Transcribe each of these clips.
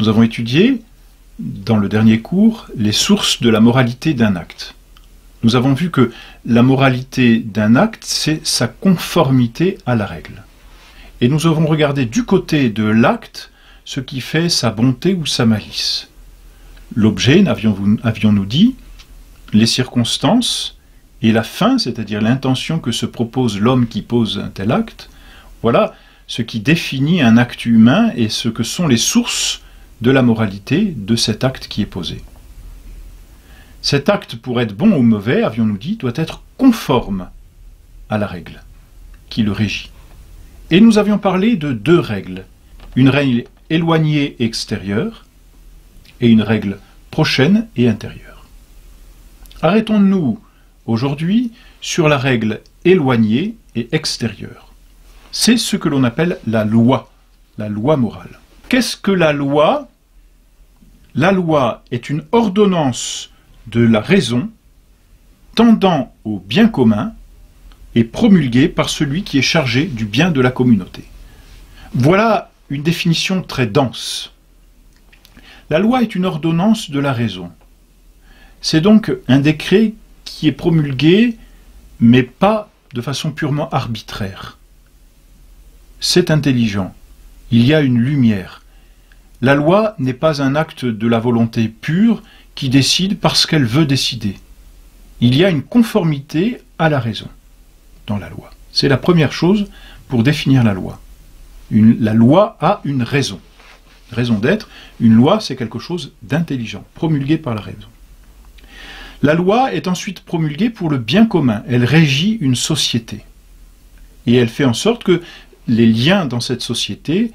Nous avons étudié, dans le dernier cours, les sources de la moralité d'un acte. Nous avons vu que la moralité d'un acte, c'est sa conformité à la règle. Et nous avons regardé du côté de l'acte ce qui fait sa bonté ou sa malice. L'objet, avions-nous dit, les circonstances et la fin, c'est-à-dire l'intention que se propose l'homme qui pose un tel acte, voilà ce qui définit un acte humain et ce que sont les sources de la moralité de cet acte qui est posé. Cet acte, pour être bon ou mauvais, avions-nous dit, doit être conforme à la règle qui le régit. Et nous avions parlé de deux règles, une règle éloignée et extérieure et une règle prochaine et intérieure. Arrêtons-nous aujourd'hui sur la règle éloignée et extérieure. C'est ce que l'on appelle la loi morale. Qu'est-ce que la loi? La loi est une ordonnance de la raison tendant au bien commun et promulguée par celui qui est chargé du bien de la communauté. Voilà une définition très dense. La loi est une ordonnance de la raison. C'est donc un décret qui est promulgué, mais pas de façon purement arbitraire. C'est intelligent. Il y a une lumière. La loi n'est pas un acte de la volonté pure qui décide parce qu'elle veut décider. Il y a une conformité à la raison dans la loi. C'est la première chose pour définir la loi. La loi a une raison. Raison d'être. Une loi, c'est quelque chose d'intelligent, promulgué par la raison. La loi est ensuite promulguée pour le bien commun. Elle régit une société. Et elle fait en sorte que les liens dans cette société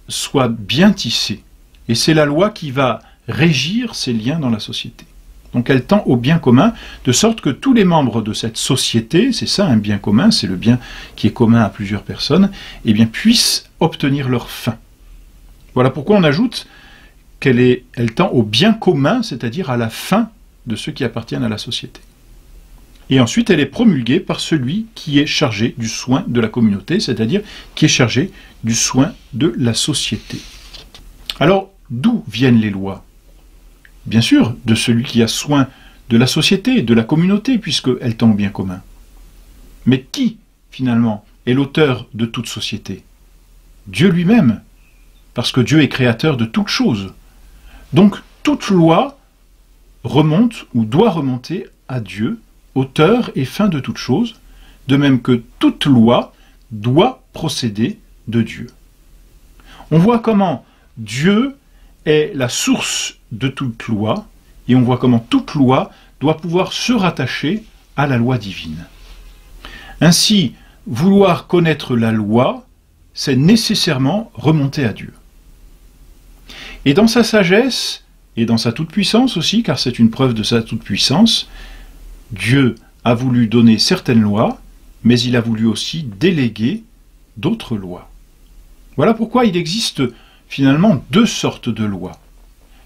soient bien tissés. Et c'est la loi qui va régir ces liens dans la société. Donc elle tend au bien commun, de sorte que tous les membres de cette société, c'est ça un bien commun, c'est le bien qui est commun à plusieurs personnes, eh bien puissent obtenir leur fin. Voilà pourquoi on ajoute qu'elle tend au bien commun, c'est-à-dire à la fin de ceux qui appartiennent à la société. Et ensuite, elle est promulguée par celui qui est chargé du soin de la communauté, c'est-à-dire qui est chargé du soin de la société. Alors, d'où viennent les lois? Bien sûr, de celui qui a soin de la société, de la communauté, puisqu'elle tend au bien commun. Mais qui, finalement, est l'auteur de toute société? Dieu lui-même, parce que Dieu est créateur de toutes choses. Donc, toute loi remonte ou doit remonter à Dieu, auteur et fin de toute chose, de même que toute loi doit procéder de Dieu. On voit comment Dieu est la source de toute loi, et on voit comment toute loi doit pouvoir se rattacher à la loi divine. Ainsi, vouloir connaître la loi, c'est nécessairement remonter à Dieu. Et dans sa sagesse, et dans sa toute-puissance aussi, car c'est une preuve de sa toute-puissance, Dieu a voulu donner certaines lois, mais il a voulu aussi déléguer d'autres lois. Voilà pourquoi il existe finalement deux sortes de lois.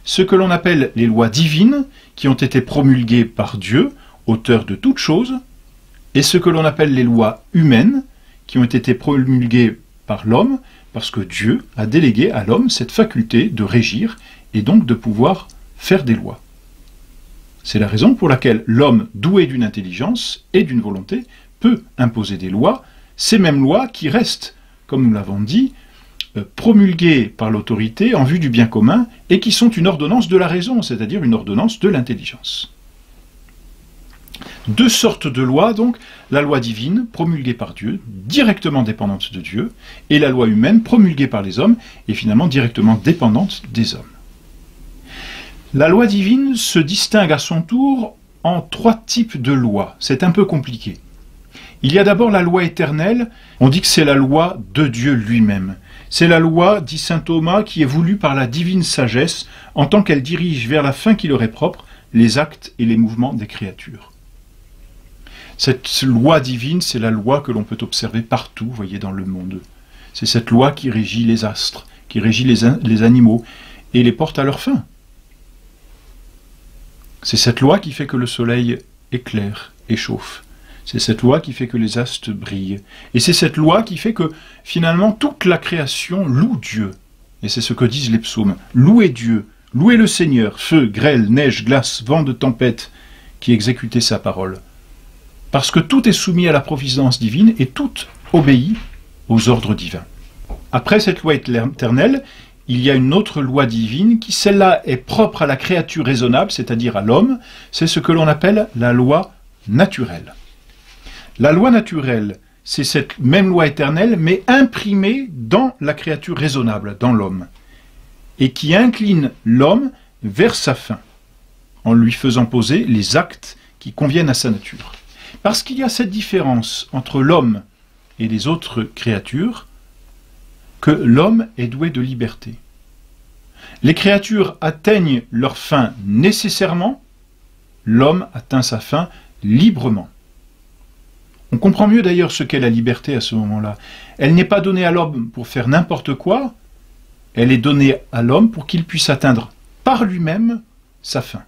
Ce que l'on appelle les lois divines, qui ont été promulguées par Dieu, auteur de toutes choses, et ce que l'on appelle les lois humaines, qui ont été promulguées par l'homme, parce que Dieu a délégué à l'homme cette faculté de régir, et donc de pouvoir faire des lois. C'est la raison pour laquelle l'homme doué d'une intelligence et d'une volonté peut imposer des lois, ces mêmes lois qui restent, comme nous l'avons dit, promulguées par l'autorité en vue du bien commun et qui sont une ordonnance de la raison, c'est-à-dire une ordonnance de l'intelligence. Deux sortes de lois, donc, la loi divine, promulguée par Dieu, directement dépendante de Dieu, et la loi humaine, promulguée par les hommes, et finalement directement dépendante des hommes. La loi divine se distingue à son tour en trois types de lois. C'est un peu compliqué. Il y a d'abord la loi éternelle, on dit que c'est la loi de Dieu lui-même. C'est la loi, dit saint Thomas, qui est voulue par la divine sagesse, en tant qu'elle dirige vers la fin qui leur est propre, les actes et les mouvements des créatures. Cette loi divine, c'est la loi que l'on peut observer partout, vous voyez, dans le monde. C'est cette loi qui régit les astres, qui régit les animaux, et les porte à leur fin. C'est cette loi qui fait que le soleil éclaire et chauffe. C'est cette loi qui fait que les astres brillent. Et c'est cette loi qui fait que, finalement, toute la création loue Dieu. Et c'est ce que disent les psaumes. Louez Dieu, louez le Seigneur, feu, grêle, neige, glace, vent de tempête, qui exécutait sa parole. Parce que tout est soumis à la providence divine et tout obéit aux ordres divins. Après cette loi éternelle, il y a une autre loi divine qui, celle-là, est propre à la créature raisonnable, c'est-à-dire à l'homme. C'est ce que l'on appelle la loi naturelle. La loi naturelle, c'est cette même loi éternelle, mais imprimée dans la créature raisonnable, dans l'homme, et qui incline l'homme vers sa fin, en lui faisant poser les actes qui conviennent à sa nature. Parce qu'il y a cette différence entre l'homme et les autres créatures, que l'homme est doué de liberté. Les créatures atteignent leur fin nécessairement, l'homme atteint sa fin librement. On comprend mieux d'ailleurs ce qu'est la liberté à ce moment-là. Elle n'est pas donnée à l'homme pour faire n'importe quoi, elle est donnée à l'homme pour qu'il puisse atteindre par lui-même sa fin.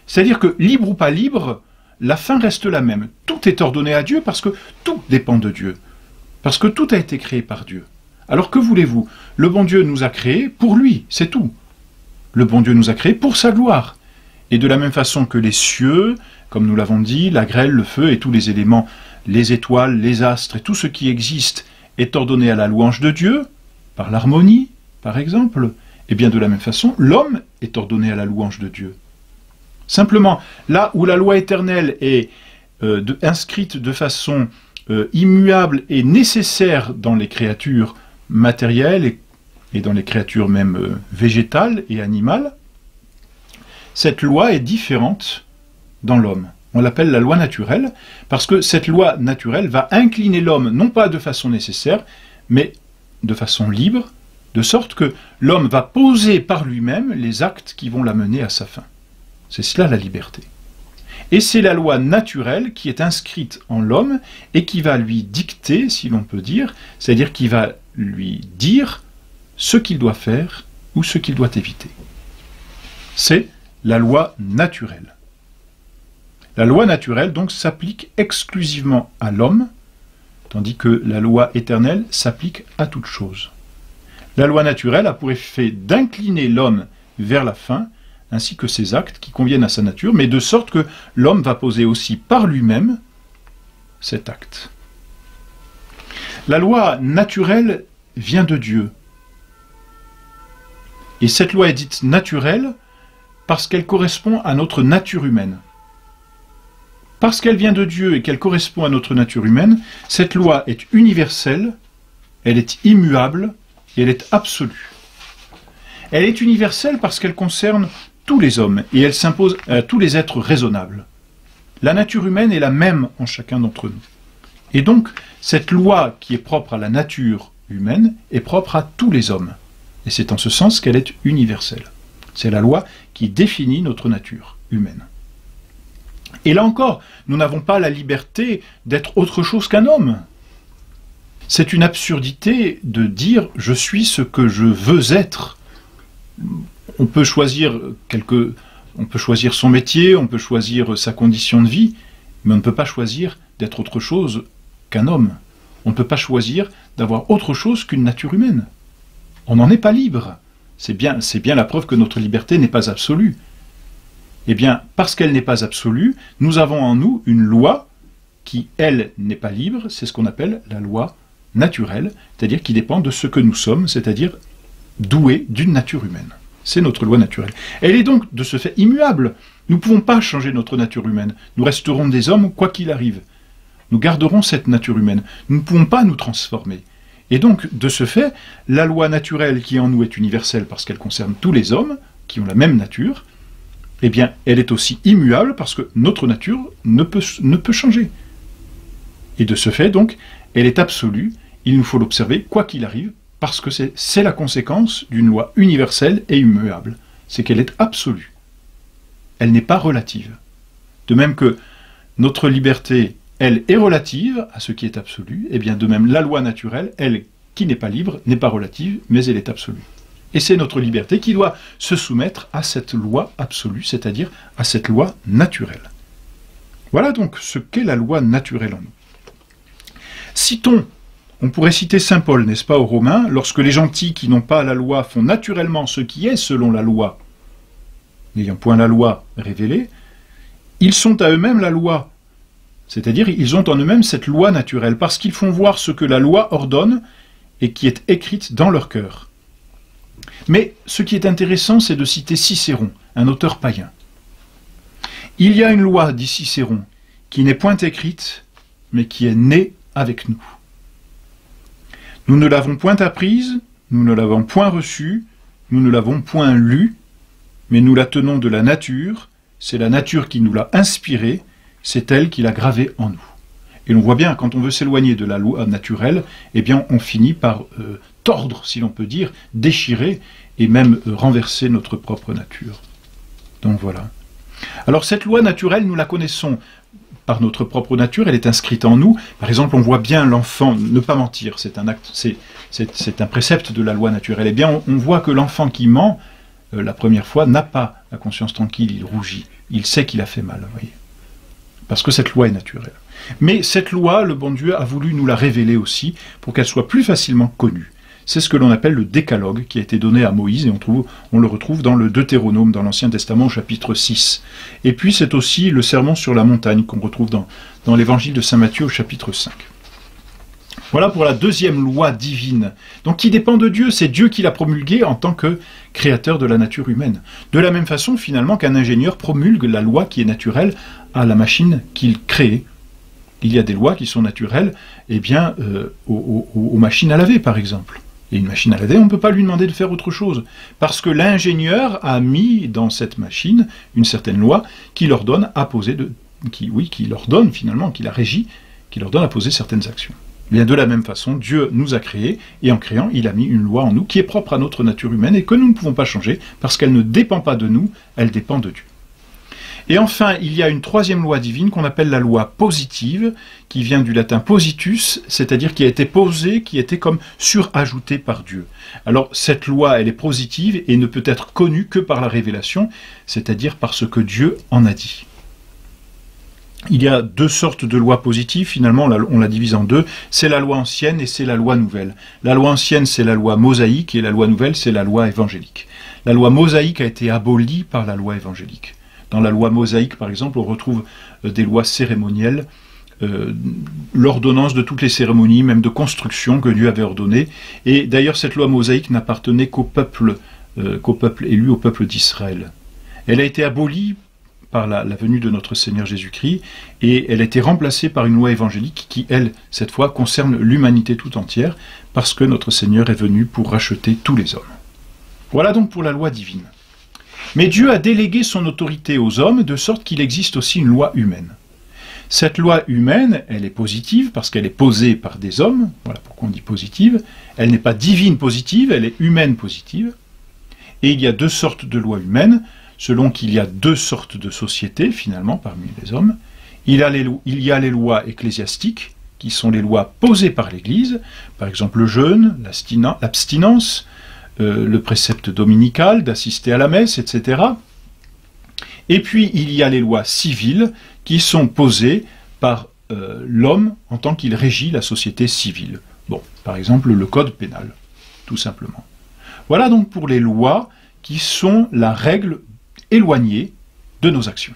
C'est-à-dire que, libre ou pas libre, la fin reste la même. Tout est ordonné à Dieu parce que tout dépend de Dieu. Parce que tout a été créé par Dieu. Alors que voulez-vous? Le bon Dieu nous a créés pour lui, c'est tout. Le bon Dieu nous a créés pour sa gloire. Et de la même façon que les cieux, comme nous l'avons dit, la grêle, le feu et tous les éléments, les étoiles, les astres et tout ce qui existe est ordonné à la louange de Dieu, par l'harmonie, par exemple, et bien de la même façon, l'homme est ordonné à la louange de Dieu. Simplement, là où la loi éternelle est inscrite de façon immuable et nécessaire dans les créatures matérielles et dans les créatures même végétales et animales, cette loi est différente dans l'homme. On l'appelle la loi naturelle, parce que cette loi naturelle va incliner l'homme, non pas de façon nécessaire, mais de façon libre, de sorte que l'homme va poser par lui-même les actes qui vont l'amener à sa fin. C'est cela la liberté. Et c'est la loi naturelle qui est inscrite en l'homme et qui va lui dicter, si l'on peut dire, c'est-à-dire qui va lui dire ce qu'il doit faire ou ce qu'il doit éviter. C'est la loi naturelle. La loi naturelle, donc, s'applique exclusivement à l'homme, tandis que la loi éternelle s'applique à toute chose. La loi naturelle a pour effet d'incliner l'homme vers la fin, ainsi que ses actes qui conviennent à sa nature, mais de sorte que l'homme va poser aussi par lui-même cet acte. La loi naturelle vient de Dieu. Et cette loi est dite naturelle parce qu'elle correspond à notre nature humaine. Parce qu'elle vient de Dieu et qu'elle correspond à notre nature humaine, cette loi est universelle, elle est immuable et elle est absolue. Elle est universelle parce qu'elle concerne tous les hommes et elle s'impose à tous les êtres raisonnables. La nature humaine est la même en chacun d'entre nous. Et donc, cette loi qui est propre à la nature humaine est propre à tous les hommes. Et c'est en ce sens qu'elle est universelle. C'est la loi qui définit notre nature humaine. Et là encore, nous n'avons pas la liberté d'être autre chose qu'un homme. C'est une absurdité de dire « je suis ce que je veux être ». On peut choisir son métier, on peut choisir sa condition de vie, mais on ne peut pas choisir d'être autre chose qu'un homme. On ne peut pas choisir d'avoir autre chose qu'une nature humaine. On n'en est pas libre. C'est bien la preuve que notre liberté n'est pas absolue. Eh bien, parce qu'elle n'est pas absolue, nous avons en nous une loi qui, elle, n'est pas libre, c'est ce qu'on appelle la loi naturelle, c'est-à-dire qui dépend de ce que nous sommes, c'est-à-dire doués d'une nature humaine. C'est notre loi naturelle. Elle est donc, de ce fait, immuable. Nous ne pouvons pas changer notre nature humaine. Nous resterons des hommes, quoi qu'il arrive. Nous garderons cette nature humaine. Nous ne pouvons pas nous transformer. Et donc, de ce fait, la loi naturelle qui en nous est universelle parce qu'elle concerne tous les hommes, qui ont la même nature, eh bien, elle est aussi immuable parce que notre nature ne peut changer. Et de ce fait, donc, elle est absolue, il nous faut l'observer, quoi qu'il arrive, parce que c'est la conséquence d'une loi universelle et immuable. C'est qu'elle est absolue. Elle n'est pas relative. De même que notre liberté, elle, est relative à ce qui est absolu, et bien de même la loi naturelle, elle, qui n'est pas libre, n'est pas relative, mais elle est absolue. Et c'est notre liberté qui doit se soumettre à cette loi absolue, c'est-à-dire à cette loi naturelle. Voilà donc ce qu'est la loi naturelle en nous. Citons On pourrait citer saint Paul, n'est-ce pas, aux Romains, lorsque les gentils qui n'ont pas la loi font naturellement ce qui est selon la loi, n'ayant point la loi révélée, ils sont à eux-mêmes la loi. C'est-à-dire, ils ont en eux-mêmes cette loi naturelle, parce qu'ils font voir ce que la loi ordonne et qui est écrite dans leur cœur. Mais ce qui est intéressant, c'est de citer Cicéron, un auteur païen. Il y a une loi, dit Cicéron, qui n'est point écrite, mais qui est née avec nous. Nous ne l'avons point apprise, nous ne l'avons point reçue, nous ne l'avons point lue, mais nous la tenons de la nature, c'est la nature qui nous l'a inspirée, c'est elle qui l'a gravée en nous. Et l'on voit bien, quand on veut s'éloigner de la loi naturelle, eh bien on finit par tordre, si l'on peut dire, déchirer et même renverser notre propre nature. Donc voilà. Alors cette loi naturelle, nous la connaissons par notre propre nature, elle est inscrite en nous. Par exemple, on voit bien l'enfant, ne pas mentir, c'est un acte, c'est un précepte de la loi naturelle. Eh bien, on voit que l'enfant qui ment, la première fois, n'a pas la conscience tranquille, il rougit, il sait qu'il a fait mal, vous voyez. Parce que cette loi est naturelle. Mais cette loi, le bon Dieu a voulu nous la révéler aussi, pour qu'elle soit plus facilement connue. C'est ce que l'on appelle le décalogue, qui a été donné à Moïse, et on le retrouve dans le Deutéronome, dans l'Ancien Testament, au chapitre 6. Et puis c'est aussi le sermon sur la montagne, qu'on retrouve dans l'évangile de saint Matthieu, au chapitre 5. Voilà pour la deuxième loi divine, donc qui dépend de Dieu, c'est Dieu qui l'a promulguée en tant que créateur de la nature humaine. De la même façon, finalement, qu'un ingénieur promulgue la loi qui est naturelle à la machine qu'il crée. Il y a des lois qui sont naturelles, eh bien, aux machines à laver, par exemple. Et une machine à laver, on ne peut pas lui demander de faire autre chose. Parce que l'ingénieur a mis dans cette machine une certaine loi qui leur donne à poser, qui leur donne finalement, qui la régit, qui leur donne à poser certaines actions. Bien de la même façon, Dieu nous a créés, et en créant, il a mis une loi en nous qui est propre à notre nature humaine et que nous ne pouvons pas changer, parce qu'elle ne dépend pas de nous, elle dépend de Dieu. Et enfin, il y a une troisième loi divine qu'on appelle la loi positive, qui vient du latin positus, c'est-à-dire qui a été posée, qui était comme surajoutée par Dieu. Alors cette loi, elle est positive et ne peut être connue que par la révélation, c'est-à-dire par ce que Dieu en a dit. Il y a deux sortes de lois positives, finalement on la divise en deux, c'est la loi ancienne et c'est la loi nouvelle. La loi ancienne c'est la loi mosaïque et la loi nouvelle c'est la loi évangélique. La loi mosaïque a été abolie par la loi évangélique. Dans la loi mosaïque, par exemple, on retrouve des lois cérémonielles, l'ordonnance de toutes les cérémonies, même de construction que Dieu avait ordonnées. Et d'ailleurs, cette loi mosaïque n'appartenait qu'au peuple élu, au peuple d'Israël. Elle a été abolie par la venue de notre Seigneur Jésus-Christ, et elle a été remplacée par une loi évangélique qui, elle, cette fois, concerne l'humanité tout entière, parce que notre Seigneur est venu pour racheter tous les hommes. Voilà donc pour la loi divine. Mais Dieu a délégué son autorité aux hommes, de sorte qu'il existe aussi une loi humaine. Cette loi humaine, elle est positive, parce qu'elle est posée par des hommes, voilà pourquoi on dit positive. Elle n'est pas divine positive, elle est humaine positive. Et il y a deux sortes de lois humaines, selon qu'il y a deux sortes de sociétés, finalement, parmi les hommes. Il y a les lois ecclésiastiques, qui sont les lois posées par l'Église, par exemple le jeûne, l'abstinence, le précepte dominical, d'assister à la messe, etc. Et puis il y a les lois civiles qui sont posées par l'homme en tant qu'il régit la société civile. Bon, par exemple le code pénal, tout simplement. Voilà donc pour les lois qui sont la règle éloignée de nos actions.